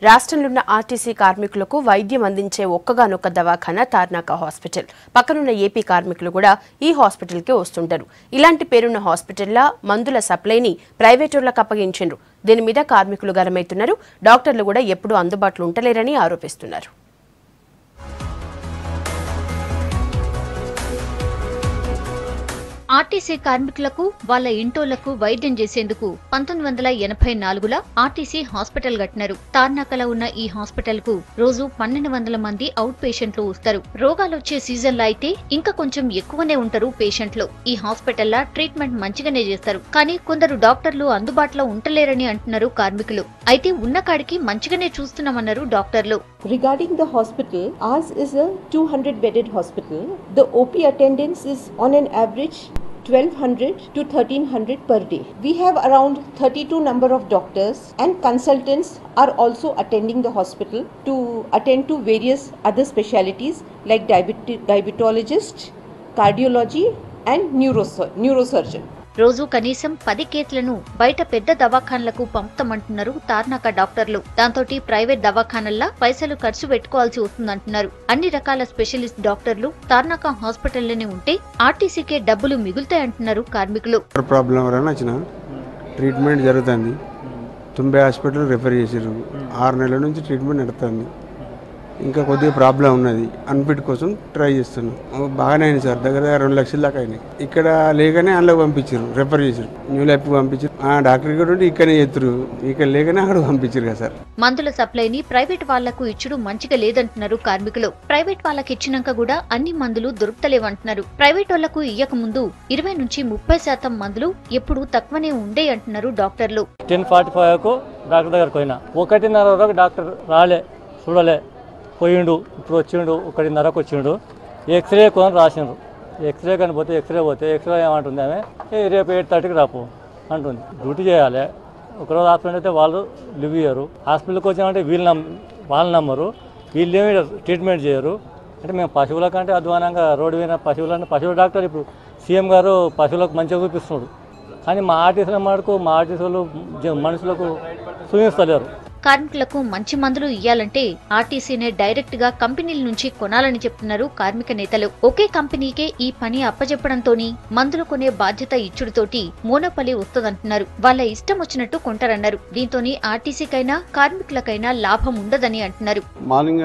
రాష్ట్రంలోని ఆర్టీసీ కార్మికులకు వైద్యం అందించే ఒక్కగానొక్క దవాఖానా తార్నాక హాస్పిటల్. పక్కనున్న ఏపీ కార్మికులు కూడా ఈ హాస్పిటల్కి వస్తుంటారు. ఇలాంటి పేరున్న హాస్పిటల్లో మందుల సప్లైని ప్రైవేటోళ్లకు అప్పగించారు. దీని మీద కార్మికులు గరమైతున్నారు. డాక్టర్లు కూడా ఎప్పుడూ అందుబాటులో ఉండలేరని ఆరోపిస్తున్నారు. ఆర్టీసీ కార్మికులకు వాళ్ళ ఇంటోళ్లకు వైద్యం చేసేందుకు 1984లో ఆర్టీసీ హాస్పిటల్ కట్టినారు. తార్నాకలో ఉన్న ఈ హాస్పిటల్ కు రోజు 1200 మంది అవుట్ పేషెంట్లు వస్తారు. రోగాలు వచ్చే సీజన్లో అయితే ఇంకా కొంచెం ఎక్కువనే ఉంటారు పేషెంట్లు. ఈ హాస్పిటల్లో ట్రీట్మెంట్ మంచిగానే చేస్తారు. కానీ కొందరు డాక్టర్లు అందుబాటులో ఉంటలేరని అంటున్నారు కార్మికులు. అయితే ఉన్న కాడికి మంచిగానే చూస్తున్నామన్నారు డాక్టర్లు. Regarding the hospital, ours is a 200-bedded hospital. The OP attendance is on an average 1200 to 1300 per day. We have around 32 number of doctors and consultants are also attending the hospital to attend to various other specialties like diabetologist, cardiology and neurosurgeon. రోజు కనీసం 10 కేసులను బయట పెద్ద దవాఖానలకు పంపుతామంటున్నారు తార్నాక డాక్టర్లు. దాంతో private దవాఖానల్లో పైసలు ఖర్చు పెట్టుకోవాల్సి వస్తుందంటున్నారు. అన్ని రకాల స్పెషలిస్ట్ డాక్టర్లు తార్నాక హాస్పిటల్లోనే ఉంటే ఆర్టీసీకే డబ్బులు మిగులుతాయంటున్నారు కార్మికులు. ట్రీట్మెంట్ జరుగుతుంది. తుంబే హాస్పిటల్ రిఫర్ చేసారు. 6 నెలల నుంచి ట్రీట్మెంట్ నడుస్తుంది. ఇంకా కొద్దిగా ప్రాబ్లం ఉన్నది. అన్ఫిట్ కోసం ట్రై చేస్తున్నాం. బాగానే అయింది సార్. దగ్గర 2 లక్షల దాకా అయినాయి. ఇక్కడ లేకనే అందులో పంపించారు, రెఫర్ చేశారు. న్యూ లైఫ్ పంపించారు. డాక్టర్ కూడా ఇక్కడనే చేస్తారు. ఇక్కడ లేకనే అక్కడ పంపించారు కదా సార్. మందుల సప్లైని ప్రైవేట్ వాళ్లకు ఇచ్చుడు మంచిగా లేదంటున్నారు కార్మికులు. ప్రైవేట్ వాళ్ళకి ఇచ్చినాక కూడా అన్ని మందులు దొరుకుతలేవంటున్నారు. ప్రైవేట్ వాళ్లకు ఇయ్యక ముందు 20 నుంచి 30% మందులు ఎప్పుడు తక్కువనే ఉండే అంటున్నారు డాక్టర్లు. 10:45కు డాక్టర్ దగ్గరకు పోయినా 1:30 వరకు డాక్టర్ రాలే, చూడలే, పోయిండు. ఇప్పుడు వచ్చిండు, 1:30కు వచ్చిండు. ఎక్స్రే కొని రాసిండ్రు. ఎక్స్రే కానీ పోతే ఎక్స్రే ఏమంటుంది ఆమె, రేపు 8:30కి రాపు అంటుంది. డ్యూటీ చేయాలి. ఒకరోజు హాస్పిటల్ అయితే వాళ్ళు లివ్ ఇయ్యరు. హాస్పిటల్కి వచ్చామంటే వాళ్ళు నమ్మరు. వీళ్ళేమి ట్రీట్మెంట్ చేయరు. అంటే మేము పశువుల కంటే అధ్వానంగా రోడ్డు మీద పశువుల డాక్టర్ ఇప్పుడు సీఎం గారు పశువులకు మంచిగా చూపిస్తున్నాడు. కానీ మా ఆర్టీసీల మటుకు మా ఆర్టీసీలు మనుషులకు చూపిస్తలేరు. కార్మికులకు మంచి మందులు ఇయ్యాలంటే ఆర్టీసీనే డైరెక్ట్ గా కంపెనీల నుంచి కొనాలని చెప్తున్నారు కార్మిక నేతలు. ఒకే కంపెనీకే ఈ పని అప్పచెప్పడంతోని మందులు కొనే బాధ్యత ఇచ్చుడుతోటి మోనోపలి వస్తుందంటున్నారు. వాళ్ళ ఇష్టం వచ్చినట్టు కొంటారన్నారు. దీంతోని ఆర్టీసీకైనా కార్మికులకైనా లాభం ఉండదని అంటున్నారు. మార్నింగ్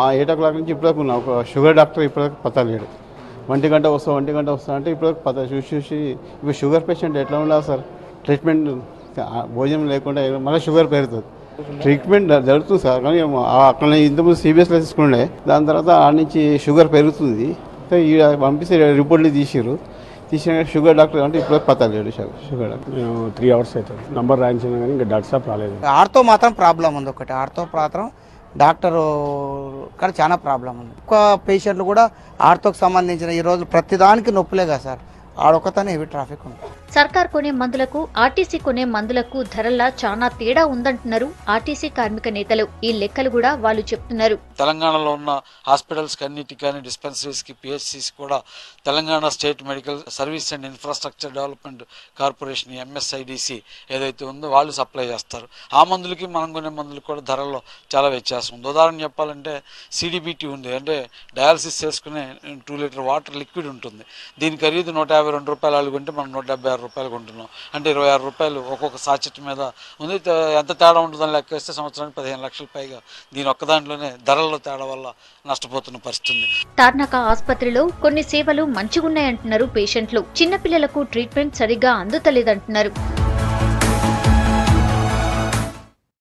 8 o'clock నుంచి ఇప్పుడు ఒక షుగర్ డాక్టర్ ఇప్పుడు పతా లేడు. 1 గంట వస్తా అంటే ఇప్పుడు పతా చూసి ఇప్పుడు షుగర్ పేషెంట్ ఎట్లా ఉండాలి సార్? ట్రీట్మెంట్ భోజనం లేకుండా మళ్ళీ షుగర్ పెరుగుతుంది. ట్రీట్మెంట్ జరుగుతుంది సార్. కానీ అక్కడ ఇంతకుముందు CBSలో తీసుకుండే, దాని తర్వాత ఆ నుంచి షుగర్ పెరుగుతుంది. పంపిస్తే రిపోర్ట్లు తీసిన షుగర్ డాక్టర్ అంటే ఇప్పుడు పతా లేడు షుగర్ డాక్టర్. 3 hours అవుతుంది నంబర్ రాయించిన కానీ ఇంకా డాక్టర్ సార్ రాలేదు. ఆర్తో మాత్రం ప్రాబ్లం ఉంది. ఒకటి ఆర్తో మాత్రం డాక్టర్ కానీ చాలా ప్రాబ్లం ఉంది. ఒక్క పేషెంట్లు కూడా ఆర్తోకి సంబంధించిన ఈరోజు ప్రతిదానికి నొప్పులే కదా సార్. ఆడొక్కతోనే హెవీ ట్రాఫిక్ ఉంది. సర్కార్ కొనే మందులకు ఆర్టీసీ కొనే మందులకు ధరల్లో చాలా తేడా ఉందంటున్నారు ఆర్టీసీ కార్మిక నేతలు. ఈ లెక్కలు కూడా వాళ్ళు చెప్తున్నారు. తెలంగాణలో ఉన్న హాస్పిటల్స్ అన్నిటికీ కానీ డిస్పెన్సరీస్ కి PHCs కూడా Telangana state medical service and infrastructure development corporation MSIDC ఏదైతే ఉందో వాళ్ళు సప్లై చేస్తారు. ఆ మందులకి మనం కొనే మందులకు కూడా ధరల్లో చాలా వ్యత్యాసం ఉంది. ఉదాహరణ చెప్పాలంటే CDBT ఉంది, అంటే డయాలసిస్ చేసుకునే 2 లీటర్ వాటర్ లిక్విడ్ ఉంటుంది. దీని ఖరీదు 152 రూపాయలు కొంటే మనం 176 రూపాయలు కొంటున్నాం. అంటే 26 రూపాయలు ఒక్కొక్క సాచెట్ మీద ఉంది. ఎంత తేడా ఉంటుందని లెక్క వేస్తే సంవత్సరానికి 15 లక్షల పైగా దీని ఒక్క దాంట్లోనే ధరల్లో తేడా వల్ల నష్టపోతున్న పరిస్థితి. తార్నాక ఆసుపత్రిలో కొన్ని సేవలు మంచిగున్నాయంటున్నారు పేషెంట్లు. చిన్నపిల్లలకు ట్రీట్మెంట్ సరిగ్గా అందుతలేదంటున్నారు.